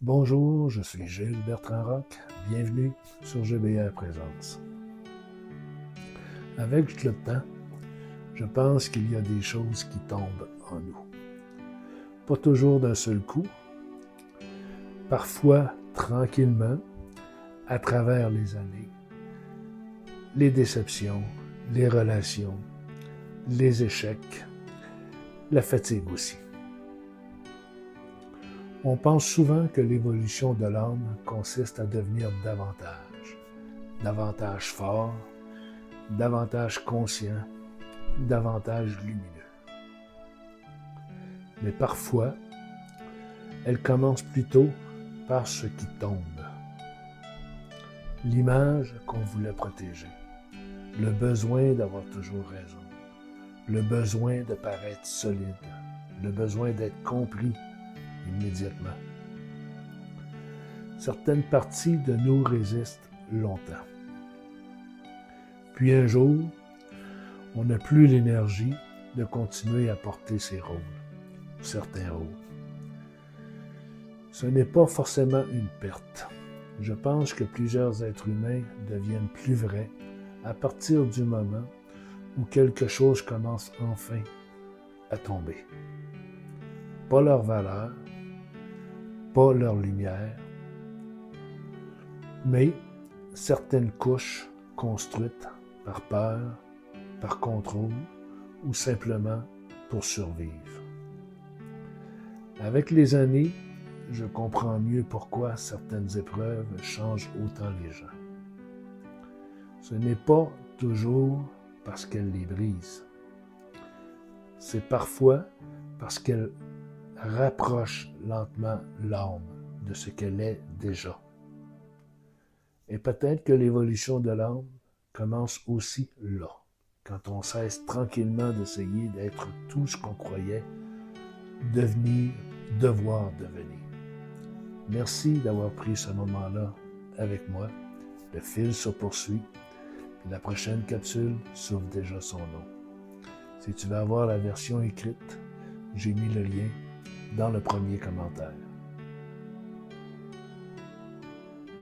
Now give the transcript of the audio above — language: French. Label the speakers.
Speaker 1: Bonjour, je suis Gilles Bertrand Roch. Bienvenue sur GBR Présence. Avec le temps, je pense qu'il y a des choses qui tombent en nous. Pas toujours d'un seul coup, parfois tranquillement, à travers les années. Les déceptions, les relations, les échecs, la fatigue aussi. On pense souvent que l'évolution de l'âme consiste à devenir davantage fort, davantage conscient, davantage lumineux. Mais parfois, elle commence plutôt par ce qui tombe. L'image qu'on voulait protéger, le besoin d'avoir toujours raison, le besoin de paraître solide, le besoin d'être compris immédiatement. Certaines parties de nous résistent longtemps. Puis un jour, on n'a plus l'énergie de continuer à porter ces rôles, certains rôles. Ce n'est pas forcément une perte. Je pense que plusieurs êtres humains deviennent plus vrais à partir du moment où quelque chose commence enfin à tomber. Pas leur valeur, pas leur lumière, mais certaines couches construites par peur, par contrôle ou simplement pour survivre. Avec les années, je comprends mieux pourquoi certaines épreuves changent autant les gens. Ce n'est pas toujours parce qu'elles les brisent. C'est parfois parce qu'elles rapprochent lentement l'âme de ce qu'elle est déjà. Et peut-être que l'évolution de l'âme commence aussi là, quand on cesse tranquillement d'essayer d'être tout ce qu'on croyait devoir devenir. Merci d'avoir pris ce moment-là avec moi. Le fil se poursuit. La prochaine capsule s'ouvre déjà son nom. Si tu veux avoir la version écrite, j'ai mis le lien dans le premier commentaire.